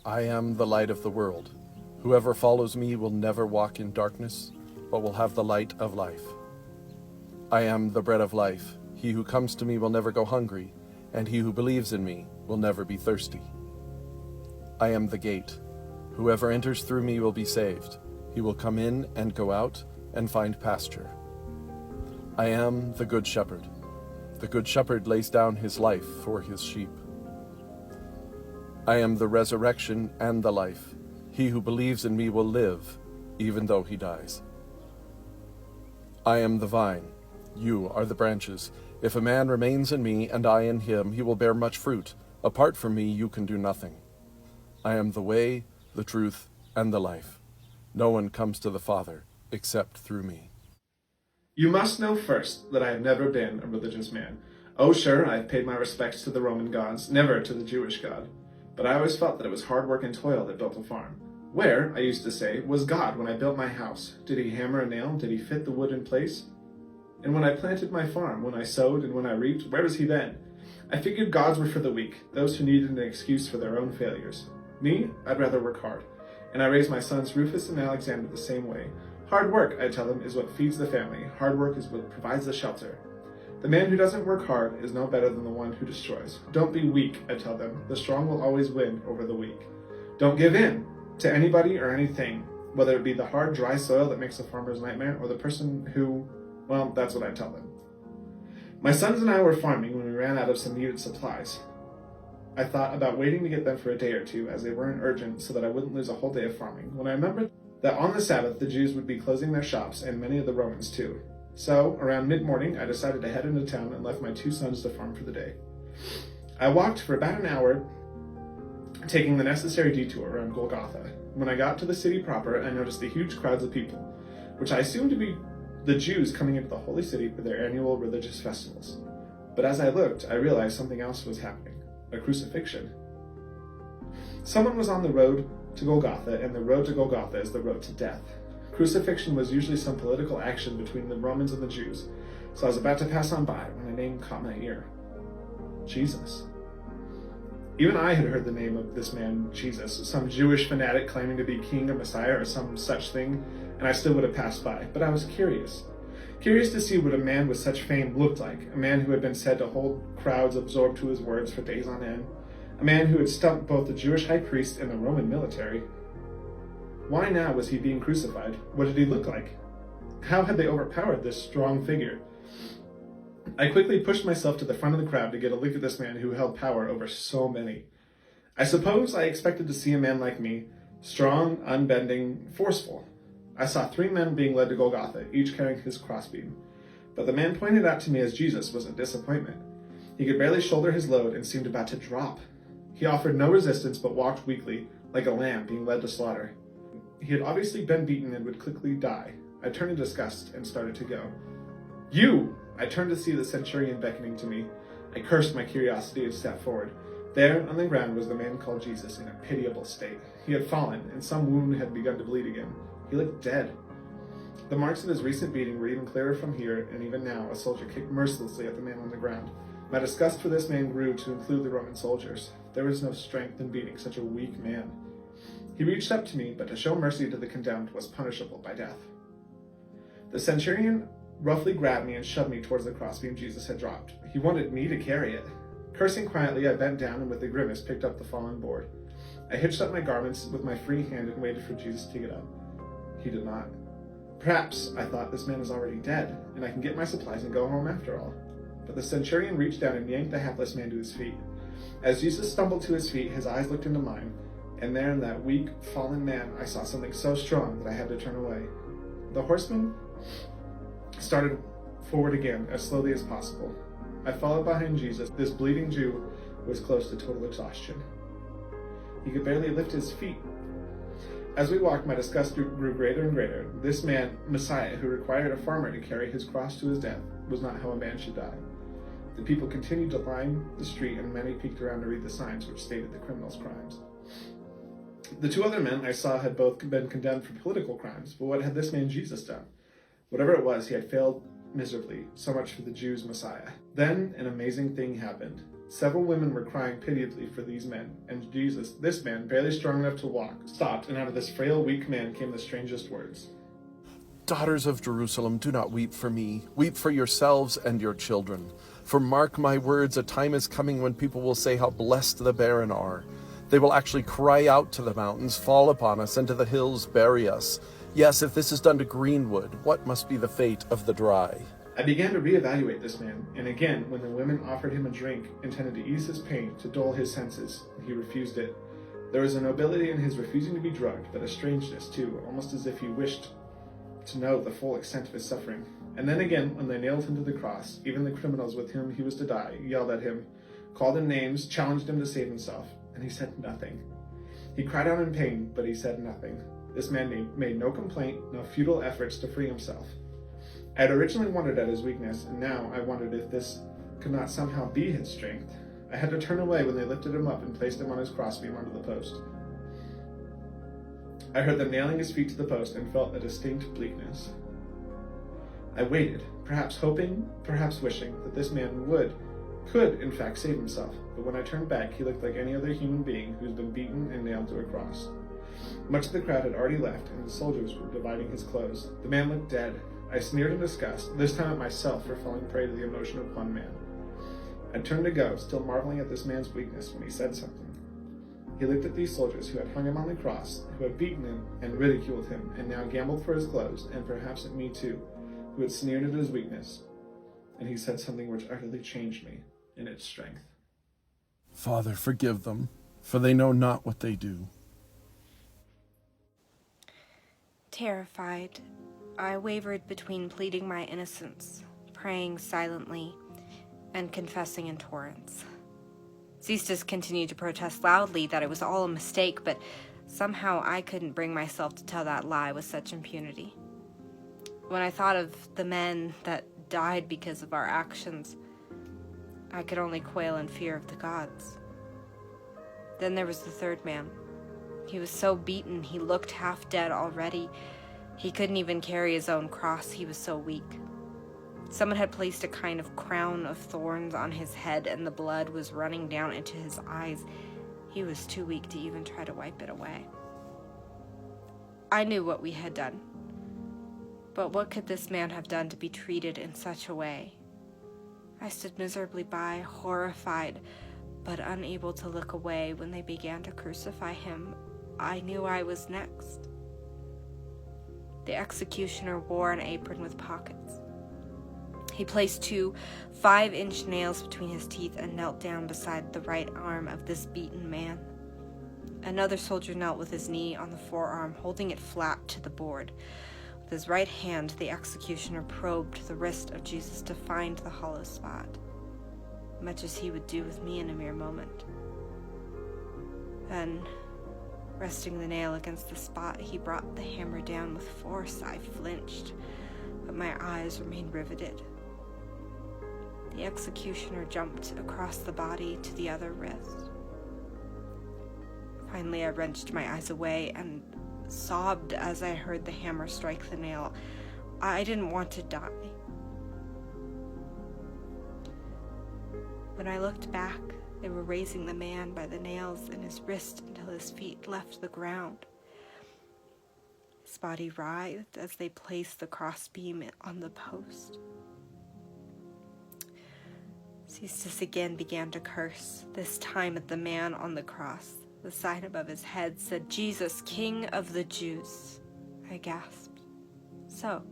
I am the light of the world. Whoever follows me will never walk in darkness, but will have the light of life. I am the bread of life. He who comes to me will never go hungry, and he who believes in me will never be thirsty. I am the gate. Whoever enters through me will be saved. He will come in and go out and find pasture. I am the good shepherd. The good shepherd lays down his life for his sheep. I am the resurrection and the life. He who believes in me will live, even though he dies. I am the vine. You are the branches. If a man remains in me and I in him, he will bear much fruit. Apart from me, you can do nothing. I am the way, the truth, and the life. No one comes to the Father except through me. You must know first that I have never been a religious man. Oh, sure, I have paid my respects to the Roman gods, never to the Jewish God. But I always felt that it was hard work and toil that built a farm. Where, I used to say, was God when I built my house? Did he hammer a nail? Did he fit the wood in place? And when I planted my farm, when I sowed and when I reaped, where was he then? I figured gods were for the weak, those who needed an excuse for their own failures. Me, I'd rather work hard. And I raised my sons Rufus and Alexander the same way. Hard work, I tell them, is what feeds the family. Hard work is what provides the shelter. The man who doesn't work hard is no better than the one who destroys. Don't be weak, I tell them. The strong will always win over the weak. Don't give in to anybody or anything, whether it be the hard, dry soil that makes a farmer's nightmare or the person who, well, that's what I tell them. My sons and I were farming when we ran out of some needed supplies. I thought about waiting to get them for a day or two as they weren't urgent so that I wouldn't lose a whole day of farming, when I remembered that on the Sabbath the Jews would be closing their shops and many of the Romans too. So, around mid-morning, I decided to head into town and left my two sons to farm for the day. I walked for about an hour, taking the necessary detour around Golgotha. When I got to the city proper, I noticed the huge crowds of people, which I assumed to be the Jews coming into the holy city for their annual religious festivals. But as I looked, I realized something else was happening, a crucifixion. Someone was on the road to Golgotha, and the road to Golgotha is the road to death. Crucifixion was usually some political action between the Romans and the Jews, so I was about to pass on by when a name caught my ear. Jesus. Even I had heard the name of this man, Jesus, some Jewish fanatic claiming to be king or Messiah or some such thing, and I still would have passed by, but I was curious. Curious to see what a man with such fame looked like, a man who had been said to hold crowds absorbed to his words for days on end, a man who had stumped both the Jewish high priest and the Roman military. Why now was he being crucified? What did he look like? How had they overpowered this strong figure? I quickly pushed myself to the front of the crowd to get a look at this man who held power over so many. I suppose I expected to see a man like me, strong, unbending, forceful. I saw 3 men being led to Golgotha, each carrying his crossbeam. But the man pointed out to me as Jesus was a disappointment. He could barely shoulder his load and seemed about to drop. He offered no resistance but walked weakly, like a lamb being led to slaughter. He had obviously been beaten and would quickly die. I turned in disgust and started to go. You! I turned to see the centurion beckoning to me. I cursed my curiosity and stepped forward. There, on the ground, was the man called Jesus in a pitiable state. He had fallen, and some wound had begun to bleed again. He looked dead. The marks of his recent beating were even clearer from here, and even now a soldier kicked mercilessly at the man on the ground. My disgust for this man grew to include the Roman soldiers. There was no strength in beating such a weak man. He reached up to me, but to show mercy to the condemned was punishable by death. The centurion roughly grabbed me and shoved me towards the crossbeam Jesus had dropped. He wanted me to carry it. Cursing quietly, I bent down and with a grimace picked up the fallen board. I hitched up my garments with my free hand and waited for Jesus to get up. He did not. Perhaps, I thought, this man is already dead, and I can get my supplies and go home after all. But the centurion reached down and yanked the hapless man to his feet. As Jesus stumbled to his feet, his eyes looked into mine, and there in that weak, fallen man, I saw something so strong that I had to turn away. The horseman started forward again as slowly as possible. I followed behind Jesus. This bleeding Jew was close to total exhaustion. He could barely lift his feet. As we walked, my disgust grew greater and greater. This man, Messiah, who required a farmer to carry his cross to his death, was not how a man should die. The people continued to line the street, and many peeked around to read the signs which stated the criminal's crimes. The 2 other men I saw had both been condemned for political crimes, but what had this man Jesus done? Whatever it was, he had failed miserably. So much for the Jews' Messiah. Then an amazing thing happened. Several women were crying pitiably for these men, and Jesus, this man, barely strong enough to walk, stopped, and out of this frail, weak man came the strangest words. Daughters of Jerusalem, do not weep for me. Weep for yourselves and your children. For mark my words, a time is coming when people will say how blessed the barren are. They will actually cry out to the mountains, fall upon us, and to the hills, bury us. Yes, if this is done to greenwood, what must be the fate of the dry? I began to reevaluate this man, and again, when the women offered him a drink intended to ease his pain, to dull his senses, he refused it. There was a nobility in his refusing to be drugged, but a strangeness too, almost as if he wished to know the full extent of his suffering. And then again, when they nailed him to the cross, even the criminals with whom he was to die yelled at him, called him names, challenged him to save himself, and he said nothing. He cried out in pain, but he said nothing. This man made no complaint, no futile efforts to free himself. I had originally wondered at his weakness, and now I wondered if this could not somehow be his strength. I had to turn away when they lifted him up and placed him on his crossbeam onto the post. I heard them nailing his feet to the post and felt a distinct bleakness. I waited, perhaps hoping, perhaps wishing, that this man could in fact save himself, but when I turned back, he looked like any other human being who's been beaten and nailed to a cross. Much of the crowd had already left, and the soldiers were dividing his clothes. The man looked dead. I sneered in disgust, this time at myself for falling prey to the emotion of one man. I turned to go, still marveling at this man's weakness, when he said something. He looked at these soldiers who had hung him on the cross, who had beaten him and ridiculed him, and now gambled for his clothes, and perhaps at me too, who had sneered at his weakness. And he said something which utterly changed me in its strength. Father, forgive them, for they know not what they do. Terrified, I wavered between pleading my innocence, praying silently, and confessing in torrents. Cestus continued to protest loudly that it was all a mistake, but somehow I couldn't bring myself to tell that lie with such impunity. When I thought of the men that died because of our actions, I could only quail in fear of the gods. Then there was the third man. He was so beaten, he looked half dead already. He couldn't even carry his own cross, he was so weak. Someone had placed a kind of crown of thorns on his head, and the blood was running down into his eyes. He was too weak to even try to wipe it away. I knew what we had done. But what could this man have done to be treated in such a way? I stood miserably by, horrified, but unable to look away when they began to crucify him. I knew I was next. The executioner wore an apron with pockets. He placed 2 5-inch nails between his teeth and knelt down beside the right arm of this beaten man. Another soldier knelt with his knee on the forearm, holding it flat to the board. With his right hand, the executioner probed the wrist of Jesus to find the hollow spot, much as he would do with me in a mere moment. Then, resting the nail against the spot, he brought the hammer down with force. I flinched, but my eyes remained riveted. The executioner jumped across the body to the other wrist. Finally, I wrenched my eyes away and sobbed as I heard the hammer strike the nail. I didn't want to die. When I looked back, they were raising the man by the nails in his wrist until his feet left the ground. His body writhed as they placed the crossbeam on the post. Cestus again began to curse, this time at the man on the cross. The sign above his head said, "Jesus, King of the Jews." I gasped. So,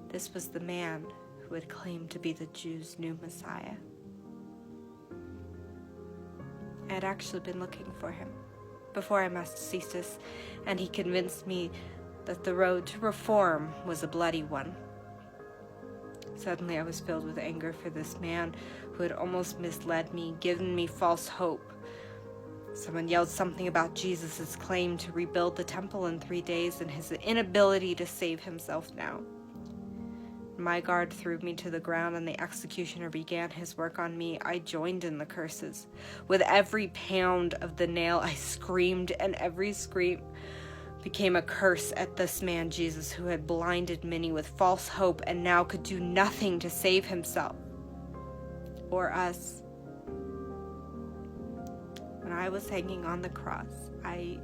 this was the man who had claimed to be the Jews' new Messiah. I had actually been looking for him before I met Cestus, and he convinced me that the road to reform was a bloody one. Suddenly I was filled with anger for this man who had almost misled me, given me false hope. Someone yelled something about Jesus' claim to rebuild the temple in 3 days and his inability to save himself now. My guard threw me to the ground and the executioner began his work on me. I joined in the curses. With every pound of the nail, I screamed, and every scream became a curse at this man Jesus who had blinded many with false hope and now could do nothing to save himself or us. When I was hanging on the cross, I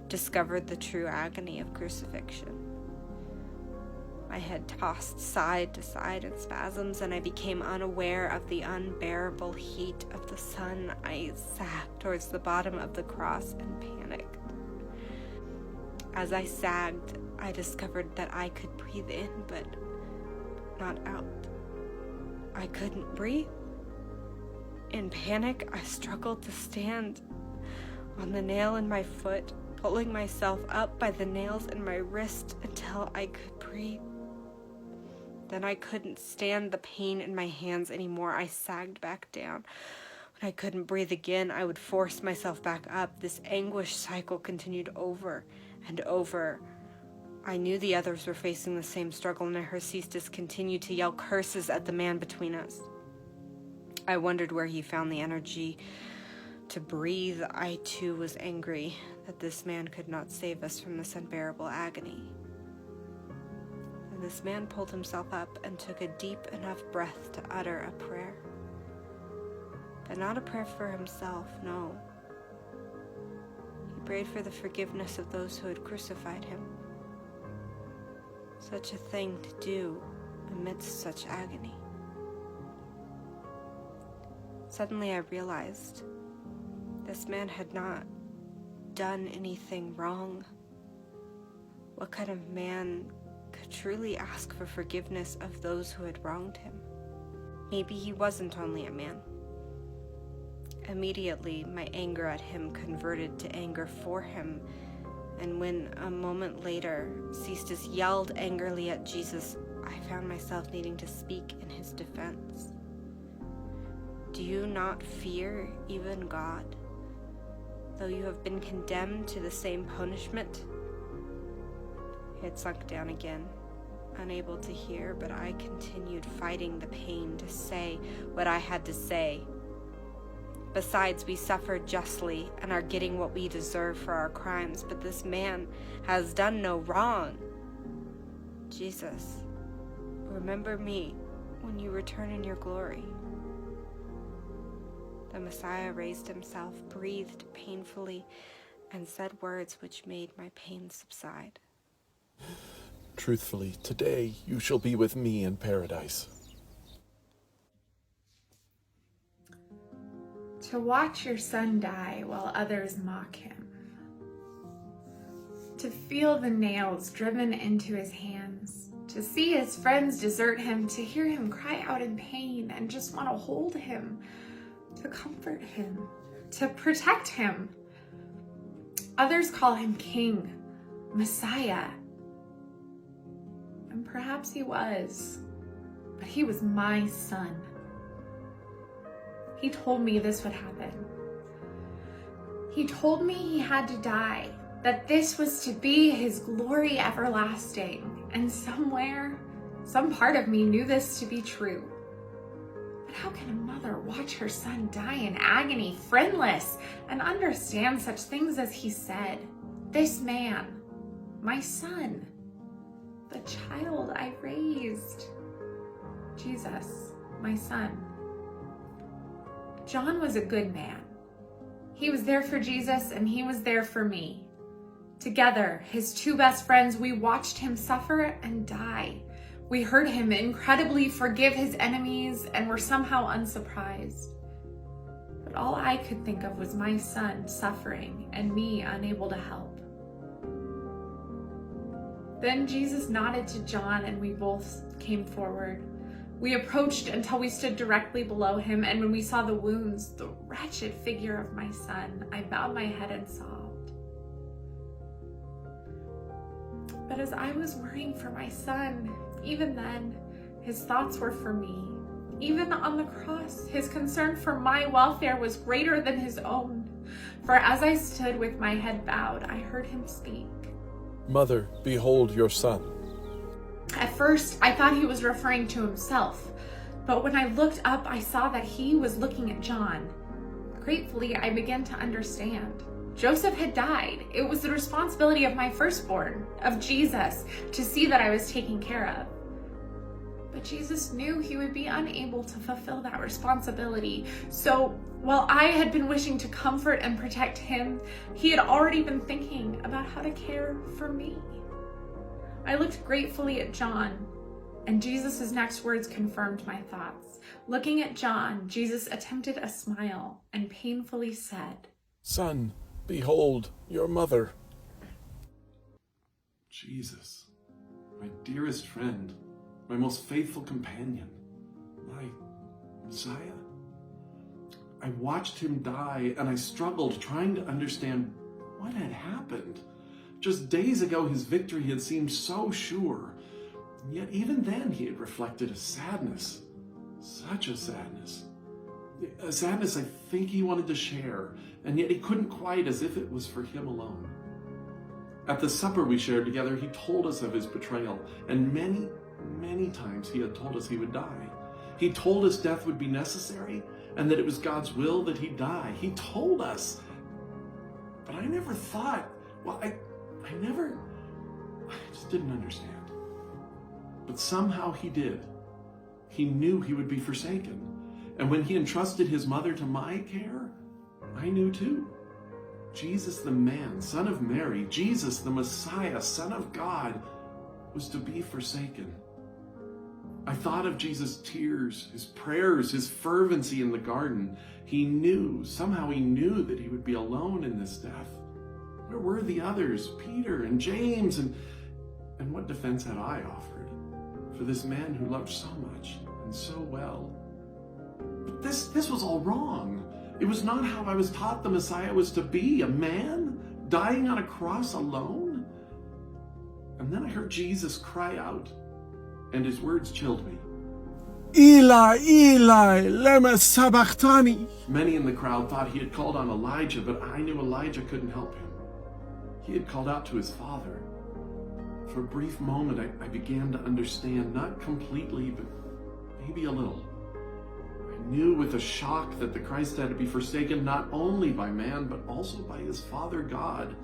discovered the true agony of crucifixion. My head tossed side to side in spasms, and I became unaware of the unbearable heat of the sun. I sagged towards the bottom of the cross and panicked. As I sagged, I discovered that I could breathe in, but not out. I couldn't breathe. In panic, I struggled to stand on the nail in my foot, pulling myself up by the nails in my wrist until I could breathe. Then I couldn't stand the pain in my hands anymore. I sagged back down. When I couldn't breathe again, I would force myself back up. This anguish cycle continued over and over. I knew the others were facing the same struggle, and I heard Sisters continue to yell curses at the man between us. I wondered where he found the energy to breathe. I too was angry that this man could not save us from this unbearable agony. And this man pulled himself up and took a deep enough breath to utter a prayer. But not a prayer for himself, no. He prayed for the forgiveness of those who had crucified him. Such a thing to do amidst such agony. Suddenly I realized this man had not done anything wrong. What kind of man could truly ask for forgiveness of those who had wronged him? Maybe he wasn't only a man. Immediately, my anger at him converted to anger for him, and when a moment later, Sisters yelled angrily at Jesus, I found myself needing to speak in his defense. Do you not fear even God, though you have been condemned to the same punishment? He had sunk down again, unable to hear, but I continued fighting the pain to say what I had to say. Besides, we suffer justly and are getting what we deserve for our crimes, but this man has done no wrong. Jesus, remember me when you return in your glory. The Messiah raised himself, breathed painfully, and said words which made my pain subside. Truthfully, today you shall be with me in paradise. To watch your son die while others mock him. To feel the nails driven into his hands. To see his friends desert him. To hear him cry out in pain and just want to hold him. To comfort him. To protect him. Others call him King, Messiah. And perhaps he was, but he was my son. He told me this would happen. He told me he had to die, that this was to be his glory everlasting. And somewhere, some part of me knew this to be true. But how can a mother watch her son die in agony, friendless, and understand such things as he said? This man, my son, the child I raised, Jesus, my son. John was a good man. He was there for Jesus and he was there for me. Together, his two best friends, we watched him suffer and die. We heard him incredibly forgive his enemies and were somehow unsurprised. But all I could think of was my son suffering and me unable to help. Then Jesus nodded to John and we both came forward. We approached until we stood directly below him, and when we saw the wounds, the wretched figure of my son, I bowed my head and sobbed. But as I was worrying for my son, even then, his thoughts were for me. Even on the cross, his concern for my welfare was greater than his own. For as I stood with my head bowed, I heard him speak. Mother, behold your son. At first, I thought he was referring to himself, but when I looked up, I saw that he was looking at John. Gratefully, I began to understand. Joseph had died. It was the responsibility of my firstborn, of Jesus, to see that I was taken care of. But Jesus knew he would be unable to fulfill that responsibility. So while I had been wishing to comfort and protect him, he had already been thinking about how to care for me. I looked gratefully at John, and Jesus' next words confirmed my thoughts. Looking at John, Jesus attempted a smile and painfully said, Son, behold your mother. Jesus, my dearest friend, my most faithful companion, my Messiah. I watched him die, and I struggled trying to understand what had happened. Just days ago, his victory had seemed so sure, and yet even then he had reflected a sadness, such a sadness I think he wanted to share, and yet he couldn't quite, as if it was for him alone. At the supper we shared together, he told us of his betrayal, and many, many times he had told us he would die. He told us death would be necessary, and that it was God's will that he die. He told us. But I never thought, I just didn't understand. But somehow he did. He knew he would be forsaken. And when he entrusted his mother to my care, I knew too. Jesus the man, son of Mary, Jesus the Messiah, Son of God, was to be forsaken. I thought of Jesus' tears, his prayers, his fervency in the garden. He knew, somehow he knew that he would be alone in this death. Where were the others, Peter and James, and what defense had I offered for this man who loved so much and so well? But this was all wrong. It was not how I was taught the Messiah was to be, a man dying on a cross alone. And then I heard Jesus cry out, and his words chilled me. Eli, Eli, lema sabachthani. Many in the crowd thought he had called on Elijah, but I knew Elijah couldn't help him. He had called out to his Father. For a brief moment, I began to understand, not completely, but maybe a little. I knew with a shock that the Christ had to be forsaken not only by man, but also by his Father God.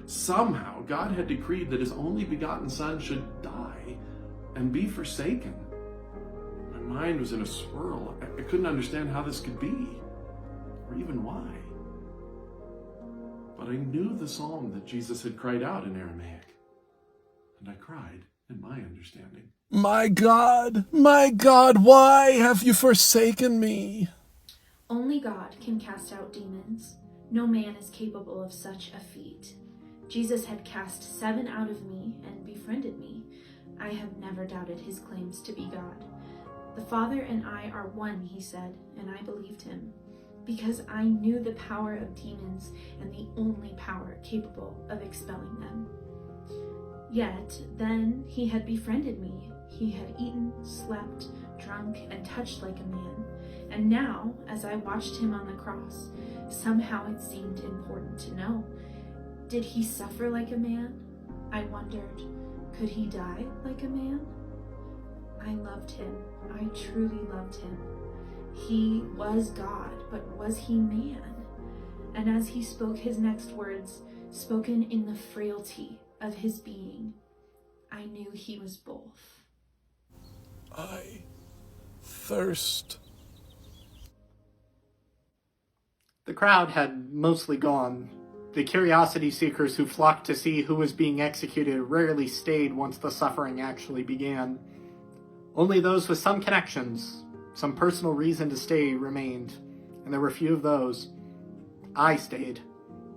Somehow, God had decreed that his only begotten Son should die and be forsaken. My mind was in a swirl. I couldn't understand how this could be, or even why. But I knew the psalm that Jesus had cried out in Aramaic, and I cried in my understanding. My God, why have you forsaken me? Only God can cast out demons. No man is capable of such a feat. Jesus had cast 7 out of me and befriended me. I have never doubted his claims to be God. The Father and I are one, he said, and I believed him, because I knew the power of demons and the only power capable of expelling them. Yet, then he had befriended me. He had eaten, slept, drunk, and touched like a man. And now, as I watched him on the cross, somehow it seemed important to know. Did he suffer like a man? I wondered, could he die like a man? I loved him. I truly loved him. He was God, but was he man? And as he spoke his next words, spoken in the frailty of his being, I knew he was both. I thirst. The crowd had mostly gone. The curiosity seekers who flocked to see who was being executed rarely stayed once the suffering actually began. Only those with some connections, some personal reason to stay remained, and there were few of those. I stayed,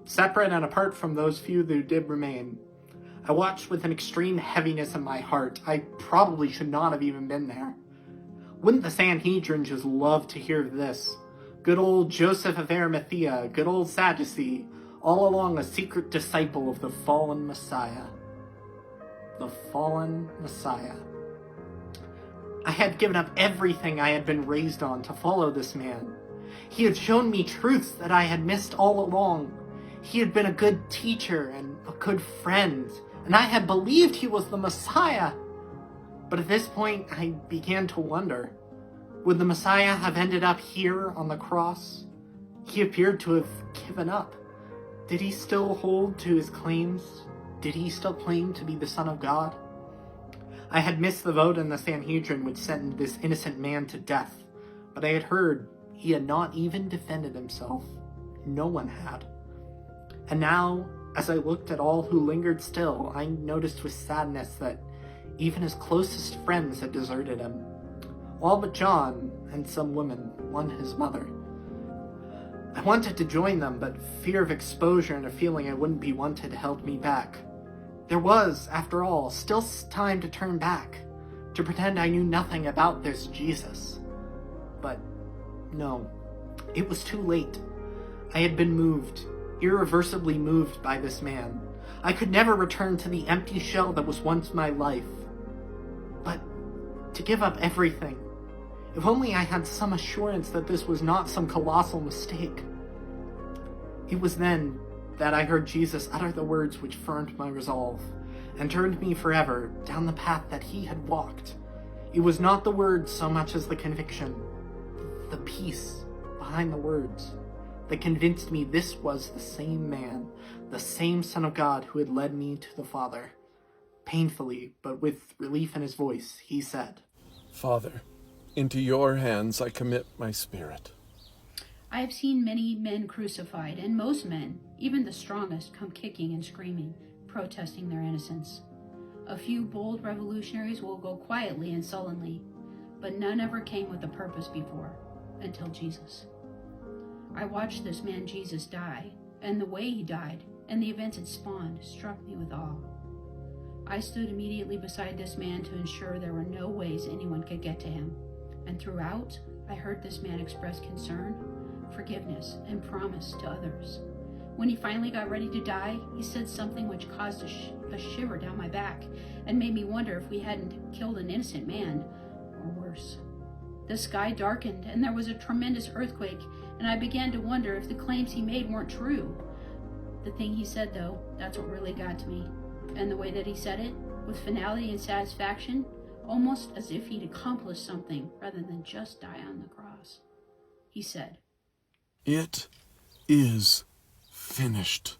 separate and apart from those few who did remain. I watched with an extreme heaviness in my heart. I probably should not have even been there. Wouldn't the Sanhedrin just love to hear this? Good old Joseph of Arimathea, good old Sadducee, all along a secret disciple of the fallen Messiah. The fallen Messiah. I had given up everything I had been raised on to follow this man. He had shown me truths that I had missed all along. He had been a good teacher and a good friend, and I had believed he was the Messiah. But at this point, I began to wonder, would the Messiah have ended up here on the cross? He appeared to have given up. Did he still hold to his claims? Did he still claim to be the Son of God? I had missed the vote in the Sanhedrin which sentenced this innocent man to death, but I had heard he had not even defended himself. No one had. And now, as I looked at all who lingered still, I noticed with sadness that even his closest friends had deserted him. All but John and some women, one his mother. I wanted to join them, but fear of exposure and a feeling I wouldn't be wanted held me back. There was, after all, still time to turn back, to pretend I knew nothing about this Jesus. But no, it was too late. I had been moved, irreversibly moved by this man. I could never return to the empty shell that was once my life. But to give up everything, if only I had some assurance that this was not some colossal mistake. It was then that I heard Jesus utter the words which firmed my resolve, and turned me forever down the path that he had walked. It was not the words so much as the conviction, the peace behind the words, that convinced me this was the same man, the same Son of God who had led me to the Father. Painfully, but with relief in his voice, he said, Father, into your hands I commit my spirit. I have seen many men crucified, and most men, even the strongest, come kicking and screaming, protesting their innocence. A few bold revolutionaries will go quietly and sullenly, but none ever came with a purpose before, until Jesus. I watched this man Jesus die, and the way he died, and the events it spawned, struck me with awe. I stood immediately beside this man to ensure there were no ways anyone could get to him, and throughout, I heard this man express concern, forgiveness, and promise to others. When he finally got ready to die, he said something which caused a shiver down my back and made me wonder if we hadn't killed an innocent man, or worse. The sky darkened and there was a tremendous earthquake, and I began to wonder if the claims he made weren't true. The thing he said, though, that's what really got to me. And the way that he said it, with finality and satisfaction, almost as if he'd accomplished something rather than just die on the cross. He said, It is finished.